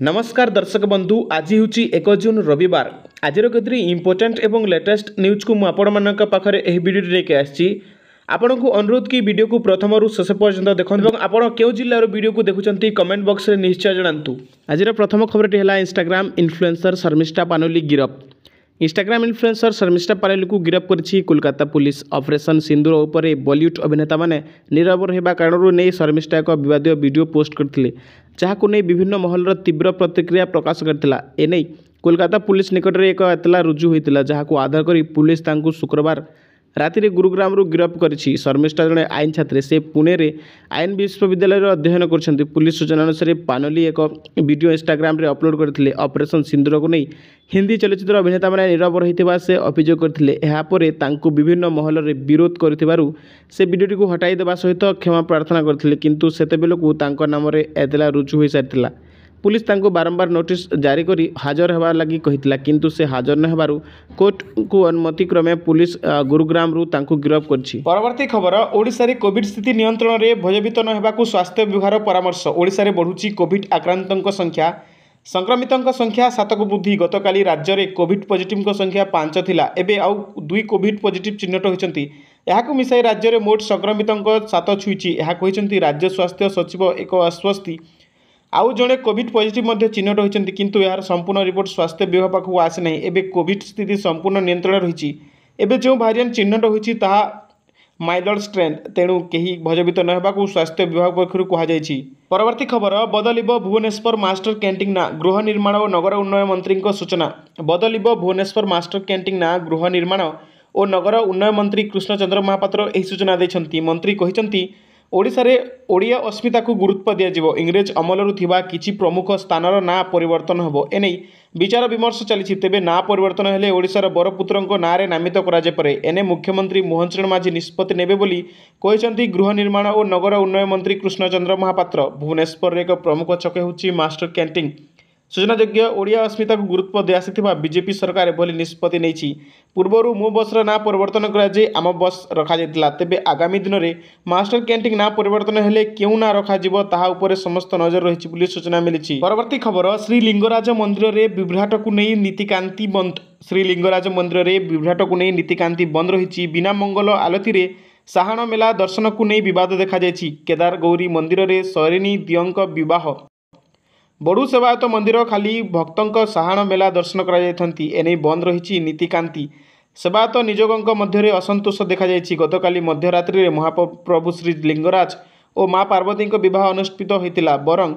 नमस्कार दर्शक बंधु आज हूँ 1 जून रविवार आज कतरी इंपोर्टाट एवं लेटेस्ट न्यूज को मुझे पाखे यह वीडियो लेके आसी आपण को अनुरोध कि वीडियो को प्रथम रु शेष पर्यंत देखते और आप क्यों जिलार वीडियो को देखुं कमेंट बॉक्स में निश्चय जनातु। आज प्रथम खबर है इंस्टाग्राम इन्फ्लुएंसर शर्मिष्ठा पानोली गिरफ। इंस्टाग्राम इन्फ्लुएंसर शर्मिष्ठा पानोली को गिरफ कर कोलकाता पुलिस। ऑपरेशन सिंदूर उपर बॉलीवुड अभिनेता मैंने नीरव रहा कारण नहीं शर्मिष्ठा एक विवाद वीडियो पोस्ट करते जहां नहीं विभिन्न महलर तीव्र प्रतिक्रिया प्रकाश करता। एने कोलकाता पुलिस निकट में एक एतला रुजु होता जहां आधार कर पुलिस शुक्रवार राति गुरुग्राम गिरफ करिछि। शर्मिष्ठा जड़े आईन छात्री से पुणे रे आईन विश्वविद्यालय अध्ययन कर पुलिस सूचना अनुसार पानोली एक वीडियो इंस्टाग्राम रे अपलोड करथिले। ऑपरेशन सिंदूर को नहीं हिंदी चलचित्र अभिनेता मैंने नीरव रही से अभियोग करथिले। एहा परे तांकु विभिन्न महल में विरोध करथिबारु से वीडियोटी को हटाई देबा सहित क्षमा प्रार्थना करथिले किंतु सेतेबेलकु तांको नाम रे एतला रुजु होई सारिथिला। पुलिस तांको बारंबार नोटिस जारी करी हाजर होगा लगी कहितला किंतु से हाजर न हेबारु कोर्ट को अनुमति क्रमे पुलिस गुरुग्राम रु तांको गिरफ करछि। परवर्ती खबर ओडिशा रे कोविड स्थिति नियंत्रण रे भयभीत न हेबाकु स्वास्थ्य विभाग परामर्श। ओडिशा रे बढ़ुछि कोविड आक्रांतक संख्या संक्रमितों संख्या 7 को वृद्धि। गतकाली राज्य में कोविड पॉजिटिव संख्या 5 थिला एबे आउ 2 कोविड पॉजिटिव चिन्हट होइछन्ति। एहाकु मिसाई राज्य में मोट संक्रमितों 7 छुईछि। एहा कहिछन्ति राज्य स्वास्थ्य सचिव एक आश्वस्ति। आउ जड़े कोविड पॉजिटिव चिन्हट होइछन्ति किंतु यार संपूर्ण रिपोर्ट स्वास्थ्य विभाग पाखु आसे नहीं। एबे कोविड स्थिति संपूर्ण नियंत्रण रही। एबे जो भारिएंट चिन्हट होइछि ताहा माइल्ड स्ट्रेन तेणु कहीं भयभीत न हेबाकु स्वास्थ्य विभाग पक्षरु कहुଯାଇଛି। परवर्ती खबर बदलिब भुवनेश्वर मास्टर कैंटीन ना गृह निर्माण और नगर उन्नयन मंत्री सूचना। बदलिब भुवनेश्वर मास्टर कैंटीन ना गृह निर्माण और नगर उन्नयन मंत्री कृष्णचंद्र महापात्र यह सूचना देछन्ति। मंत्री कहिसन्ति ओडिशा रे ओडिया अस्मिता को गुरुत्व दिया इंग्रेज अमलरू थिबा किछि प्रमुख स्थानर ना परिवर्तन हेबो। एनै विचार विमर्श चली तेबे ना परिवर्तन हेले ओडिशार बरपुत्रंको नारे नामित करा जे परे। एने मुख्यमंत्री मोहन चरण माझी निष्पत्ति नेबे बोली कहिसन्ति गृह निर्माण और नगर उन्नयन मंत्री कृष्णचंद्र महापात्र। भुवनेश्वर एक प्रमुख छक होउछि मास्टर कैंटीन। सूचनायोग्य ओडिया अस्मिता को गुरुत्व दिआसिथिबा बीजेपी सरकार एभली निष्पत्ति नेछि। पूर्वरु मो बसर ना परिवर्तन कराजे आम बस रखा जाइतिला तेबे आगामी दिन में मास्टर कैंटीन ना परिवर्तन हेले केउ ना रखा जिवो ताहा उपरे समस्त नजर रहिछि बोली सूचना मिलिछि। परवर्ती खबर श्रीलिंगराज मंदिर रे विभ्राट को नहीं नीतिकांति बंद। श्रीलिंगराज मंदिर रे विभ्राट को नहीं नीतिकांति बंद रहिछि। बिना मंगल आलती रे साहाण मेला दर्शन को नहीं विवाद देखा जाइछि। केदार गौरी मंदिर रे सरिणी दियंक विवाह बड़ू सेवायत मंदिर खाली भक्तों साहाण मेला दर्शन कराई एने बंद रही नीतिकांति। सेवायत निजोगों मध्य असंतोष देखा जाइछि। गतकाली मध्यरात्रि महाप्रभु श्री लिंगराज और माँ पार्वती विवाह अनुष्ठित होता। बरं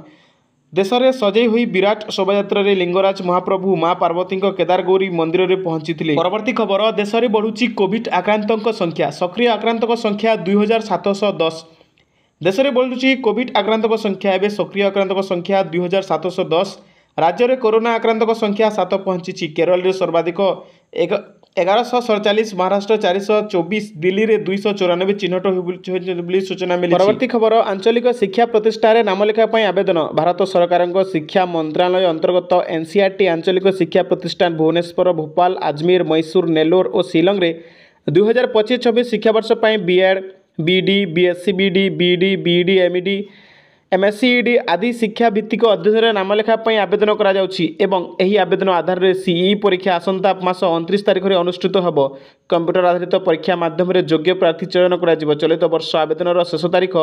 देश में सजई हुई विराट शोभायात्रा लिंगराज महाप्रभु माँ पार्वती केदार गौरी मंदिर में पहुंची। परवर्ती खबर देश में बढ़ुछि कोविड आक्रांतक संख्या। सक्रिय आक्रांतक संख्या 2710। देश में बढ़ुछि कोविड आक्रांतक संख्या। एवं सक्रिय आक्रांतक संख्या 2710। राज्य में कोरोना आक्रांतक संख्या 7 पहुंची। केरल में सर्वाधिक 1147, महाराष्ट्र 424, दिल्ली में 294 चिन्हट होती सूचना मिली। परवर्ती खबर आंचलिक शिक्षा प्रतिष्ठान नाम लेखापी आवेदन। भारत सरकार शिक्षा मंत्रालय अंतर्गत एनसीईआरटी आंचलिक शिक्षा प्रतिष्ठान भुवनेश्वर, भोपाल, अजमेर, मैसूर, नेल्लोर और शिलंग रे 2025-26 शिक्षावर्ष BEd, BD, BSc BD, BD, BD, MEd, MScEd आदि शिक्षा भित्तिक अध्ययन नाम लेखापी आवेदन करा जाउछि एवं एही आवेदन आधार रे सीई परीक्षा आसंता मास 29 तारिख रे अनुष्ठित होबो। कंप्यूटर आधारित परीक्षा माध्यम रे योग्य प्रार्थी चयन करा जिवो। चलित वर्ष आवेदन शेष तारिख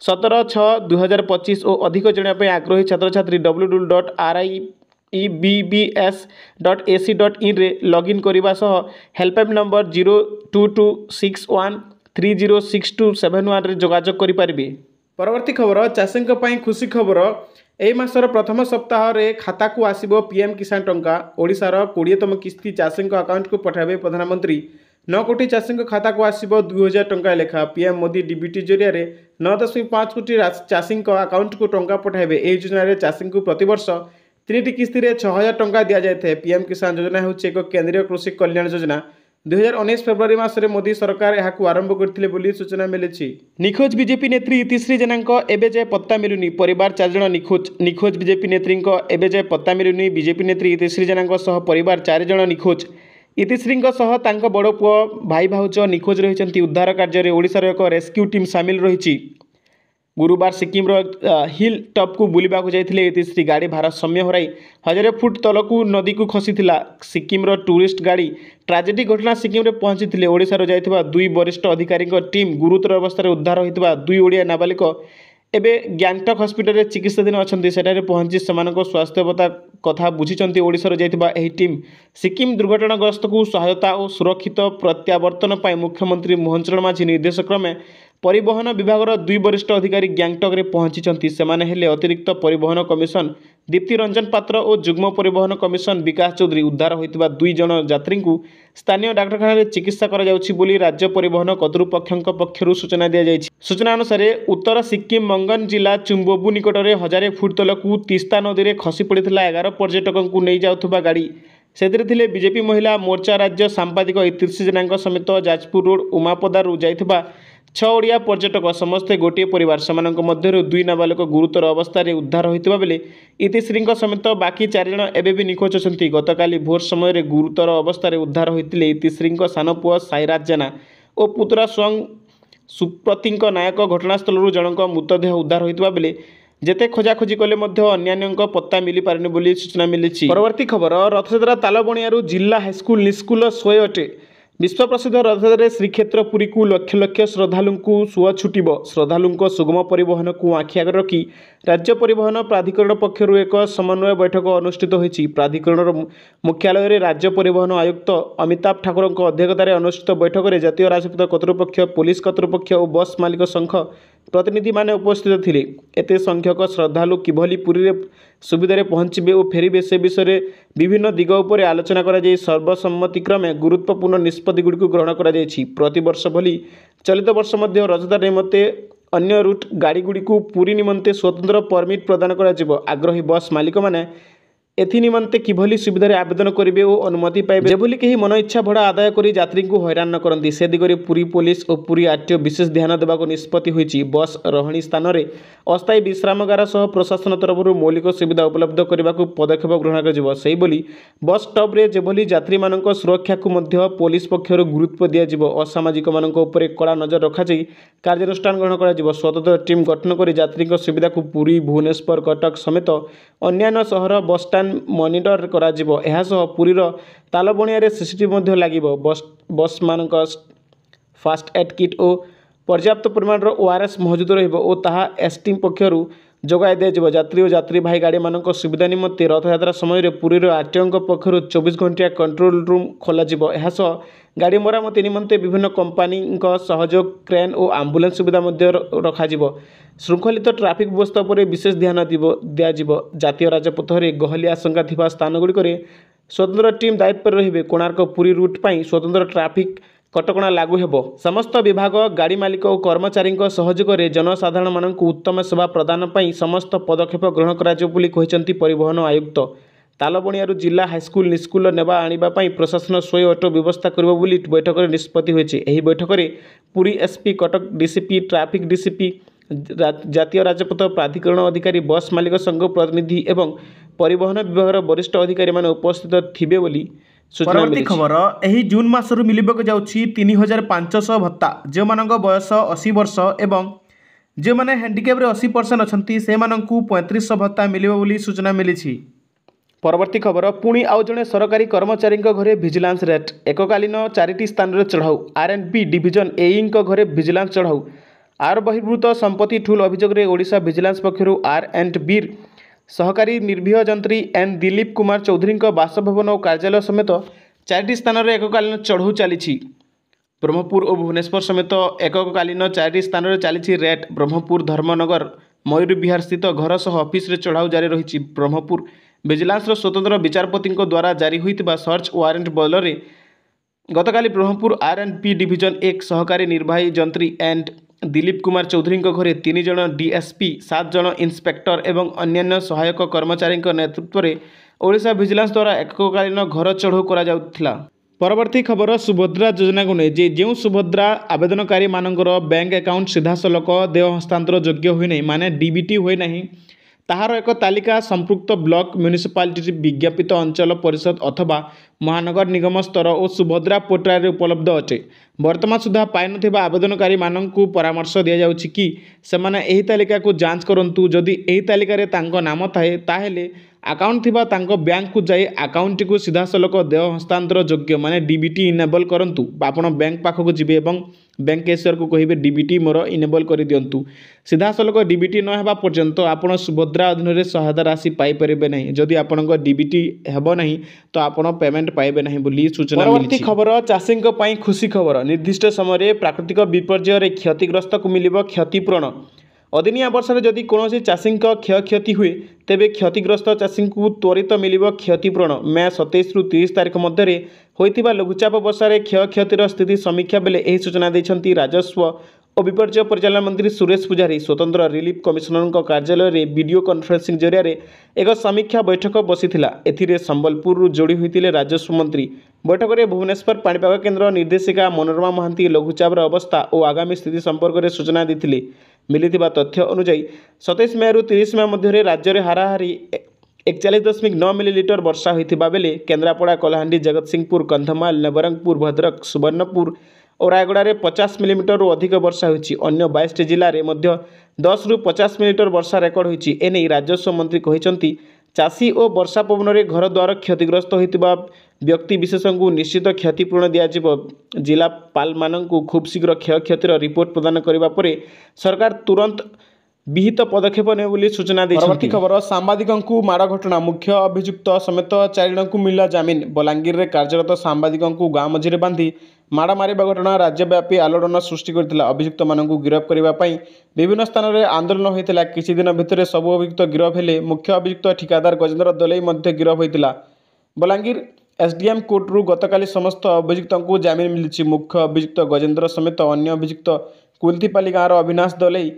17/6/2025 और अधिक जणिया पई आग्रही छात्र छात्री www.riebs.ac.in रे लॉगिन करिबा सह हेल्पलाइन नंबर 0221130627 रे जोगाजोग करि पारिबे। परवर्ती खबर चाषी खुशी खबर एई मासर प्रथम सप्ताह रे खाता को आसिबो पीएम किसान टंका। ओडिशार 20तम किस्ती चाषी अकाउंट को पठाइबे प्रधानमंत्री। 9 कोटी चाषी खाता को आसिबो 2000 टंका लेखा। पीएम मोदी डीबीटी जरिया 9.5 कोटी चाषी अकाउंट को टंका पठाइबे। एही योजना रे चाषी को प्रतिवर्ष 3टी किस्ती रे 6000 टंका दिया जायथे। पीएम किसान योजना होछि एक केंद्रीय कृषि कल्याण योजना। 2019 फेब्रुआरी मासरे मोदी सरकार यहाकू आरंभ करथिले बोली सूचना मिलिछि। निखोज बीजेपी नेत्री इतिश्री जेनांक एबे जाय पत्ता मिलुनी। परिवार 4 जण निखोज बीजेपी नेत्रींक एबे जाय पत्ता मिलुनी। बीजेपी नेत्री इतिश्री जेनांक सह परिवार 4 जण निखोज। इतिश्रींक सह तांक बड़ पुओ भाई भाउज निखोज रहिसंती। उद्धार कार्य रे ओडिशार एक रेस्क्यू टीम सामिल रहिछि। गुरुवार सिक्किम हिल टॉप को बुलवा जाते इतिश्री गाड़ी भारसाम्य हराई 1000 फुट तलक नदी को खसी सिक्किम टूरिस्ट गाड़ी ट्राजेडी घटना सिक्किम में पहुंची ओडिशार जाइथिबा 2 वरिष्ठ अधिकारी टीम गुरुतर अवस्था उद्धार होता 2 ओडिया नाबालिक एबे गैंगटक हॉस्पिटल में चिकित्साधीन अच्छा सेठारे पहुंची स्वास्थ्यवता कथा बुझी ओडिशार जाइथिबा एही टीम सिक्किम दुर्घटनाग्रस्त को सहायता और सुरक्षित प्रत्यावर्तन पर मुख्यमंत्री मोहन चरण माझी निर्देश क्रमे परिवहन विभाग 2 वरिष्ठ अधिकारी गैंगटक में पहुंची सेमाने हेले अतिरिक्त परिवहन कमिशन दीप्ति रंजन पात्र और जुग्म परिवहन कमिशन विकास चौधरी उद्धार होता 2 जन यात्री को स्थानीय डाक्तखाना में चिकित्सा कर राज्य परिवहन कर्तृपक्ष पक्षर सूचना दी जाएगी। सूचना अनुसार उत्तर सिक्किम मंगन जिला चुम्बोबू निकट में 1000 फुट तलक तीस्ता नदी में खसी पड़ा 11 पर्यटकों को नहीं जाऊा गाड़ी से बीजेपी महिला मोर्चा राज्य सांबादिक इतिश्री जेना समेत जाजपुर रोड उमापदारू जाइथिबा 6 ओडिया पर्यटक समस्ते गोटे परिवार से 2 नाबालिक गुरुतर अवस्था उद्धार होता बेले इतिश्री समेत बाकी 4 जन एवं भी निखोज अच्छा। गतकाली भोर समय गुरुतर अवस्था उद्धार होते इतिश्री सान पुआ साईराज जेना और पुतरा स्वयं सुप्रती नायक घटनास्थल जनक मृतदेह उद्धार होता बेले जेते खोजाखोजी कले अन्य पत्ता मिल पारनी बोली सूचना मिली। परवर्ती खबर रथयात्रा तालबणियारू जिला हाईस्कल निस्कूल शोए अटे। विश्व प्रसिद्ध रथयात्रा श्रीक्षेत्र पुरी को लक्ष लक्ष श्रद्धालु सुଅ छुटिब। श्रद्धालुं सुगम परिवहन को आखि आगे रखी राज्य परिवहन प्राधिकरण पक्षर एक समन्वय बैठक अनुष्ठित होईछि। प्राधिकरण मुख्यालय राज्य परिवहन आयुक्त अमिताभ ठाकुर अध्यक्षतार अनुष्ठित बैठक में जातीय राजपथ कर्तृपक्ष पुलिस कर्तृपक्ष और बस मालिक संघ प्रतिनिधि माने उपस्थित थिले। एते संख्यक श्रद्धालु किभली पुरी रे सुविधारे पहुँचे और फेरबे से विषय में विभिन्न दिग उपर आलोचना कर सर्वसम्मतिक्रमे गुरुत्वपूर्ण निष्पत्ति गुड़ी ग्रहण कर प्रतिवर्ष भली चलित वर्ष रथयात्रा निमंते अन्य रूट गाड़ी गुड़ी पुरी निमंते स्वतंत्र परमिट प्रदान कर आग्रही बस मालिक माने एथि निमंते किभली सुविधारे आवेदन करेंगे और अनुमति पाइबे जेभली कहीं मन इच्छा भड़ा आदाय कर यात्री को हैरान न करती से दिगरे पुरी पुलिस और पुरी आरटीओ विशेष ध्यान देवा निष्पत्ति होईछि। बस रहणी स्थान में अस्थायी विश्रामगार सह प्रशासन तरफ मौलिक सुविधा उपलब्ध करने को पदक्षेप ग्रहण कर बस स्टॉप रे जेभली यात्री मानक सुरक्षा को मध्य पुलिस पक्षर गुरुत्व दिया असामाजिक मानक उपर कड़ा नजर रखा कार्यानुष्ठान ग्रहण कर स्वतंत्र टीम गठन कर यात्री सुविधा को पुरी भुवनेश्वर कटक समेत अन्य सहर बस स्टैंड मॉनिटर करा जिवो। एहा सह पुरीर तालबणिया सीसीटीवी लागिबो। बस मानक फास्ट एड किट और पर्याप्त परिमाण ओआरएस मौजूद रहिबो और ताहा एसटीम पक्षर जोगाई दिया। यात्री और यात्री भाई गाड़ी मानक सुविधा निमंते रथयात्रा समय पुरीर आरटीओ पक्षर 24 घंटिया कंट्रोल रूम खोल गाड़ी मरामती निमंते विभिन्न कंपानी सहयोग क्रेन और आंबुलांस सुविधा रखा श्रृंखलित ट्राफिक व्यवस्था पर विशेष ध्यान दिया। जातीय राजपथ में गहली आशंका थिबा स्थान गुड़िक स्वतंत्र टीम दायित्व रहिबे। कोणार्क पुरी रूट पर स्वतंत्र ट्राफिक कटकणा लागू हेबो। समस्त विभाग गाड़ी मालिक और कर्मचारी सहयोग में जनसाधारण मानक उत्तम सेवा प्रदान पर समस्त पदक्षेप ग्रहण कर परिवहन आयुक्त। तालबणियारू जिला हाईस्कल निस्कूल नेबा आनिबा पई प्रशासन स्वयं ऑटो व्यवस्था करिबो बोली बैठक में निष्पत्ति होईछि। एही बैठक में Puri SP Cuttack DCP traffic DCP जातीय राजपथ प्राधिकरण अधिकारी बस मालिक संघ प्रतिनिधि एवं परिवहन विभाग वरिष्ठ अधिकारी माने उपस्थित थिबे बोली सूचना मिली। खबर एही जून मासरू मिलिबक जाउछि 3500 भत्ता जे मानक बयस 80 वर्ष एवं जे माने हैंडिकैप रे 80% अछंती से मानकू 3500 भत्ता मिलिबो बोली सूचना मिली। परवर्ती खबर पुणी आउ जड़े सरकारी कर्मचारी घरे विजिलेंस रेट एककालीन 4टी स्थान में चढ़ाऊ। R&B डिविजन एई घरे विजिलेंस चढ़ाऊ। आर बहिर्भूत संपत्ति ठूल अभियोग में ओडिशा विजिलेंस पक्षर R&B सहकारी निर्भय जंत्री एन दिलीप कुमार चौधरी बासभवन और कार्यालय समेत 4टी स्थान में एककालीन चढ़ाऊ चली। ब्रह्मपुर और भुवनेश्वर समेत एककालीन 4टी स्थान में चली रेट। ब्रह्मपुर धर्मनगर मयूर विहार स्थित घर सह ऑफिस रे चढ़ाऊ जारी रही। ब्रह्मपुर विजिलेंस स्वतंत्र विचारपति द्वारा जारी होता सर्च वारंट बल में गतकाली ब्रह्मपुर R&B डिविजन 1 सहकारी निर्वाही जंत्री एंड दिलीप कुमार चौधरी घरे 3 जन डीएसपी 7 जन इंस्पेक्टर एवं अन्य सहायक कर्मचारी नेतृत्व में ओडिशा विजिलेंस द्वारा एककालीन घर चढ़ाऊ करा। परवर्ती खबर सुभद्रा योजना को नहीं जो सुभद्रा आवेदनकारी मानकर बैंक अकाउंट सीधासलख देय हस्तांतर योग्य हुई नहीं माने डीबीटी हुए नहीं ତାହାର ଏକ ତାଲିକା ସମ୍ପୃକ୍ତ ବ୍ଲକ ମ୍ୟୁନିସିପାଲିଟି ବିଜ୍ଞାପିତ ଅଞ୍ଚଳ ପରିଷଦ ଅଥବା ମହାନଗର ନିଗମ ସ୍ତର ଓ ସୁଭଦ୍ରା ପୋର୍ଟାଲରେ ଉପଲବ୍ଧ ଅଟେ। ବର୍ତ୍ତମାନ ସୁଦ୍ଧା ପାଇନଥିବା ଆବେଦନକାରୀମାନଙ୍କୁ ପରାମର୍ଶ ଦିଆଯାଉଛି କି ସେମାନେ ଏହି ତାଲିକାକୁ ଯାଞ୍ଚ କରନ୍ତୁ। ଯଦି ଏହି ତାଲିକାରେ ତାଙ୍କ ନାମ ଥାଏ ତାହେଲେ ଆକାଉଣ୍ଟ ଥିବା ତାଙ୍କ ବ୍ୟାଙ୍କକୁ ଯାଇ ଆକାଉଣ୍ଟଟିକୁ ସିଧାସଳଖ ଦେୟ ହସ୍ତାନ୍ତର ଯୋଗ୍ୟ ମାନେ ଡିବିଟି ଇନେବଲ୍ କରନ୍ତୁ। ଆପଣ ବ୍ୟାଙ୍କ ପାଖକୁ ଯିବେ ଏବଂ ବ୍ୟାଙ୍କ କ୍ୟାସିୟରକୁ କହିବେ ଡିବିଟି ମୋର ଇନେବଲ୍ କରିଦିଅନ୍ତୁ। ସିଧାସଳଖ ଡିବିଟି ନ ହେବା ପର୍ଯ୍ୟନ୍ତ ଆପଣ ସୁଭଦ୍ରା ଅଧୀନରେ ସହାୟତା ରାଶି ପାଇପାରିବେ ନାହିଁ। ଯଦି ଆପଣଙ୍କ ଡିବିଟି ହେବ ନାହିଁ ତ ଆପଣ ପେମେଣ୍ଟ ପାଇବେ ନାହିଁ ବୋଲି ସୂଚନା ମିଳିଛି। ପରବର୍ତ୍ତୀ ଖବର ଚାଷୀଙ୍କ ପାଇଁ ଖୁସି ଖବର। ନିର୍ଦ୍ଦିଷ୍ଟ ସମୟରେ ପ୍ରାକୃତିକ ବିପର୍ଯ୍ୟୟରେ କ୍ଷତିଗ୍ରସ୍ତକୁ ମିଳିବ କ୍ଷତିପୂରଣ। ଅଦିନିଆ ବର୍ଷାରେ ଯଦି କୌଣସି ଚାଷୀଙ୍କ କ୍ଷୟକ୍ଷତି ହୁଏ ତେବେ କ୍ଷତିଗ୍ରସ୍ତ ଚାଷୀଙ୍କୁ ତ୍ୱରିତ ମିଳିବ କ୍ଷତିପୂରଣ। ମେ 27ରୁ 30 ତାରିଖ ମଧ୍ୟରେ ହୋଇଥିବା ଲଘୁଚାପ ବର୍ଷାରେ କ୍ଷୟକ୍ଷତିର ସ୍ଥିତି ସମୀକ୍ଷା ବେଳେ ଏହି ସୂଚନା ଦେଇଛନ୍ତି ରାଜସ୍ୱ ଓ ବିପର୍ଯ୍ୟୟ ପରିଚାଳନା ମନ୍ତ୍ରୀ ସୁରେଶ ପୂଜାରୀ। ସ୍ୱତନ୍ତ୍ର ରିଲିଫ୍ କମିଶନରଙ୍କ କାର୍ଯ୍ୟାଳୟରେ ଭିଡ଼ିଓ କନଫରେନ୍ସିଂ ଜରିଆରେ ଏକ ସମୀକ୍ଷା ବୈଠକ ବସିଥିଲା। ଏଥିରେ ସମ୍ବଲପୁରରୁ ଯୋଡ଼ି ହୋଇଥିଲେ ରାଜସ୍ୱ ମନ୍ତ୍ରୀ। ବୈଠକରେ ଭୁବନେଶ୍ୱର ପାଣିପାଗ କେନ୍ଦ୍ର ନିର୍ଦ୍ଦେଶିକା ମନୋରମା ମହାନ୍ତି ଲଘୁଚାପର ଅବସ୍ଥା ଓ ଆଗାମୀ ସ୍ଥିତି ସମ୍ପର୍କରେ ସୂଚନା ଦେଇଥିଲେ। ମିଳିଥିବା ତଥ୍ୟ ଅନୁଯାୟୀ 27 ମେରୁ 30 ମେ ମଧ୍ୟରେ ରାଜ୍ୟରେ ହାରାହାରି 41.9 ମିଲିଲିଟର ବର୍ଷା ହୋଇଥିବା ବେଳେ କେନ୍ଦ୍ରାପଡ଼ା, କଳାହାଣ୍ଡି, ଜଗତସିଂହପୁର, କନ୍ଧମାଳ, ନବରଙ୍ଗପୁର, ଭଦ୍ରକ, ସୁବର୍ଣ୍ଣପୁର ଓ ରାୟଗଡ଼ାରେ 50 ମିଲିମିଟରରୁ ଅଧିକ ବର୍ଷା ହୋଇଛି। ଅନ୍ୟ 22ଟି ଜିଲ୍ଲାରେ ମଧ୍ୟ 10ରୁ 50 ମିଲିମିଟର ବର୍ଷା ରେକର୍ଡ ହୋଇଛି। ଏନେଇ ରାଜସ୍ୱ ମନ୍ତ୍ରୀ କହିଛନ୍ତି ଚାଷୀ ଓ ବର୍ଷା ପବନରେ ଘରଦ୍ୱାର କ୍ଷତିଗ୍ରସ୍ତ ହୋଇଥିବା ବ୍ୟକ୍ତିବିଶେଷଙ୍କୁ ନିଶ୍ଚିତ କ୍ଷତିପୂରଣ ଦିଆଯିବ। ଜିଲ୍ଲାପାଳମାନଙ୍କୁ ଖୁବ୍ ଶୀଘ୍ର କ୍ଷୟକ୍ଷତିର ରିପୋର୍ଟ ପ୍ରଦାନ କରିବା ପରେ ସରକାର ତୁରନ୍ତ ବିହିତ ପଦକ୍ଷେପ ନେବେ ବୋଲି ସୂଚନା ଦେଇଛନ୍ତି। ପରବର୍ତ୍ତୀ ଖବର ସାମ୍ବାଦିକଙ୍କୁ ମାଡ଼ ଘଟଣା। ମୁଖ୍ୟ ଅଭିଯୁକ୍ତ ସମେତ 4 ଜଣଙ୍କୁ ମିଳିଲା ଜାମିନ। ବଲାଙ୍ଗୀରରେ କାର୍ଯ୍ୟରତ ସାମ୍ବାଦିକଙ୍କୁ ଗାଁ ମଝିରେ ବାନ୍ଧି ମାଡ଼ ମାରିବା ଘଟଣା ରାଜ୍ୟବ୍ୟାପୀ ଆଲୋଡ଼ନ ସୃଷ୍ଟି କରିଥିଲା। ଅଭିଯୁକ୍ତମାନଙ୍କୁ ଗିରଫ କରିବା ପାଇଁ ବିଭିନ୍ନ ସ୍ଥାନରେ ଆନ୍ଦୋଳନ ହୋଇଥିଲା। କିଛି ଦିନ ଭିତରେ ସବୁ ଅଭିଯୁକ୍ତ ଗିରଫ ହେଲେ। ମୁଖ୍ୟ ଅଭିଯୁକ୍ତ ଠିକାଦାର ଗଜେନ୍ଦ୍ର ଦଲେଇ ମଧ୍ୟ ଗିରଫ ହୋଇଥିଲା। ବଲାଙ୍ଗୀର ଏସ୍ଡିଏମ୍ କୋର୍ଟରୁ ଗତକାଲି ସମସ୍ତ ଅଭିଯୁକ୍ତଙ୍କୁ ଜାମିନ ମିଳିଛି। ମୁଖ୍ୟ ଅଭିଯୁକ୍ତ ଗଜେନ୍ଦ୍ର ସମେତ ଅନ୍ୟ ଅଭିଯୁକ୍ତ କୁଲଥିପାଲି ଗାଁର ଅବିନାଶ ଦଲେଇ,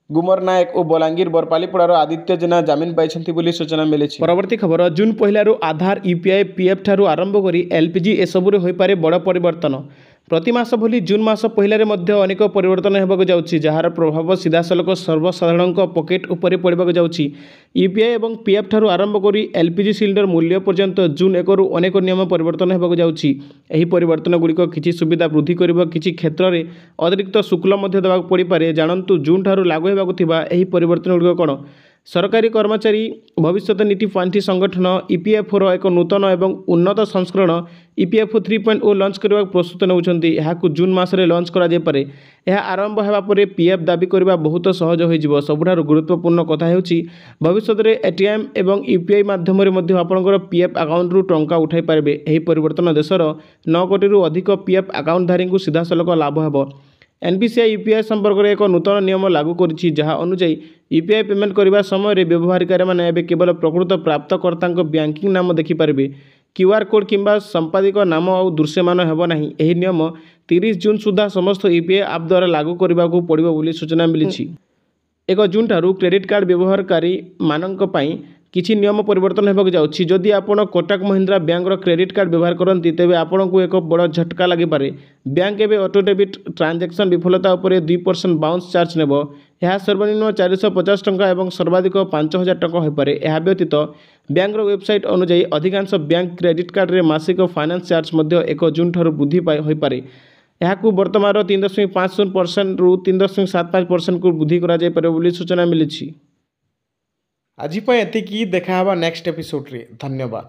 ଗୁମର ନାୟକ ଓ ବଲାଙ୍ଗୀର ବରପାଲିପଡ଼ାର ଆଦିତ୍ୟ ଜେନା ଜାମିନ ପାଇଛନ୍ତି ବୋଲି ସୂଚନା ମିଳିଛି। ପରବର୍ତ୍ତୀ ଖବର ଜୁନ୍ 1ରୁ ଆଧାର, ୟୁପିଆଇ, ପିଏଫ୍ ଠାରୁ ଆରମ୍ଭ କରି ଏଲ୍ପିଜି ଏସବୁରେ ହୋଇପାରେ ବଡ଼ ପରିବର୍ତ୍ତନ। ପ୍ରତି ମାସ ଭଳି ଜୁନ୍ ମାସ ପହିଲାରେ ମଧ୍ୟ ଅନେକ ପରିବର୍ତ୍ତନ ହେବାକୁ ଯାଉଛି, ଯାହାର ପ୍ରଭାବ ସିଧାସଳଖ ସର୍ବସାଧାରଣଙ୍କ ପକେଟ୍ ଉପରେ ପଡ଼ିବାକୁ ଯାଉଛି। ୟୁପିଆଇ ଏବଂ ପିଏଫ୍ ଠାରୁ ଆରମ୍ଭ କରି ଏଲ୍ପିଜି ସିଲିଣ୍ଡର ମୂଲ୍ୟ ପର୍ଯ୍ୟନ୍ତ ଜୁନ୍ 1ରୁ ଅନେକ ନିୟମ ପରିବର୍ତ୍ତନ ହେବାକୁ ଯାଉଛି। ଏହି ପରିବର୍ତ୍ତନଗୁଡ଼ିକ କିଛି ସୁବିଧା ବୃଦ୍ଧି କରିବ, କିଛି କ୍ଷେତ୍ରରେ ଅତିରିକ୍ତ ଶୁଳ୍କ ମଧ୍ୟ ଦେବାକୁ ପଡ଼ିପାରେ। ଜାଣନ୍ତୁ ଜୁନ୍ ଠାରୁ ଲାଗୁ ହେବାକୁ ଥିବା ଏହି ପରିବର୍ତ୍ତନଗୁଡ଼ିକ କ'ଣ? ସରକାରୀ କର୍ମଚାରୀ ଭବିଷ୍ୟତ ନୀତି ପାଣ୍ଠି ସଂଗଠନ ଇପିଏଫ୍ଓର ଏକ ନୂତନ ଏବଂ ଉନ୍ନତ ସଂସ୍କରଣ ଇପିଏଫ୍ଓ 3.0 ଲଞ୍ଚ କରିବାକୁ ପ୍ରସ୍ତୁତ ନେଉଛନ୍ତି। ଏହାକୁ ଜୁନ୍ ମାସରେ ଲଞ୍ଚ କରାଯାଇପାରେ। ଏହା ଆରମ୍ଭ ହେବା ପରେ ପିଏଫ୍ ଦାବି କରିବା ବହୁତ ସହଜ ହୋଇଯିବ। ସବୁଠାରୁ ଗୁରୁତ୍ୱପୂର୍ଣ୍ଣ କଥା ହେଉଛି ଭବିଷ୍ୟତରେ ଏଟିଏମ୍ ଏବଂ ୟୁପିଆଇ ମାଧ୍ୟମରେ ମଧ୍ୟ ଆପଣଙ୍କର ପିଏଫ୍ ଆକାଉଣ୍ଟରୁ ଟଙ୍କା ଉଠାଇ ପାରିବେ। ଏହି ପରିବର୍ତ୍ତନ ଦେଶର 9 କୋଟିରୁ ଅଧିକ ପିଏଫ୍ ଆକାଉଣ୍ଟଧାରୀଙ୍କୁ ସିଧାସଳଖ ଲାଭ ହେବ। ଏନ୍ପିସିଆଇ ୟୁପିଆଇ ସମ୍ପର୍କରେ ଏକ ନୂତନ ନିୟମ ଲାଗୁ କରିଛି, ଯାହା ଅନୁଯାୟୀ ୟୁପିଆଇ ପେମେଣ୍ଟ କରିବା ସମୟରେ ବ୍ୟବହାରକାରୀମାନେ ଏବେ କେବଳ ପ୍ରକୃତ ପ୍ରାପ୍ତକର୍ତ୍ତାଙ୍କ ବ୍ୟାଙ୍କିଂ ନାମ ଦେଖିପାରିବେ। କ୍ୟୁଆର୍ କୋଡ୍ କିମ୍ବା ସମ୍ପାଦିକ ନାମ ଆଉ ଦୃଶ୍ୟମାନ ହେବ ନାହିଁ। ଏହି ନିୟମ 30 ଜୁନ୍ ସୁଦ୍ଧା ସମସ୍ତ ୟୁପିଆଇ ଆପ୍ ଦ୍ୱାରା ଲାଗୁ କରିବାକୁ ପଡ଼ିବ ବୋଲି ସୂଚନା ମିଳିଛି। 1 ଜୁନ୍ ଠାରୁ କ୍ରେଡିଟ୍ କାର୍ଡ଼ ବ୍ୟବହାରକାରୀମାନଙ୍କ ପାଇଁ କିଛି ନିୟମ ପରିବର୍ତ୍ତନ ହେବାକୁ ଯାଉଛି। ଯଦି ଆପଣ କୋଟାକ ମହିନ୍ଦ୍ରା ବ୍ୟାଙ୍କର କ୍ରେଡିଟ୍ କାର୍ଡ଼ ବ୍ୟବହାର କରନ୍ତି ତେବେ ଆପଣଙ୍କୁ ଏକ ବଡ଼ ଝଟକା ଲାଗିପାରେ। ବ୍ୟାଙ୍କ ଏବେ ଅଟୋ ଡେବିଟ୍ ଟ୍ରାଞ୍ଜାକ୍ସନ୍ ବିଫଳତା ଉପରେ 2% ବାଉନ୍ସ ଚାର୍ଜ ନେବ। ଏହା ସର୍ବନିମ୍ନ 450 ଟଙ୍କା ଏବଂ ସର୍ବାଧିକ 5000 ଟଙ୍କା ହୋଇପାରେ। ଏହା ବ୍ୟତୀତ ବ୍ୟାଙ୍କର ୱେବସାଇଟ୍ ଅନୁଯାୟୀ ଅଧିକାଂଶ ବ୍ୟାଙ୍କ କ୍ରେଡିଟ୍ କାର୍ଡ଼ରେ ମାସିକ ଫାଇନାନ୍ସ ଚାର୍ଜ ମଧ୍ୟ 1 ଜୁନ୍ ଠାରୁ ବୃଦ୍ଧି ହୋଇପାରେ। ଏହାକୁ ବର୍ତ୍ତମାନର 3.50%ରୁ 3.75%କୁ ବୃଦ୍ଧି କରାଯାଇପାରେ ବୋଲି ସୂଚନା ମିଳିଛି। ଆଜି ପାଇଁ ଏତିକି। ଦେଖା ହେବା ନେକ୍ସଟ ଏପିସୋଡ଼ରେ। ଧନ୍ୟବାଦ।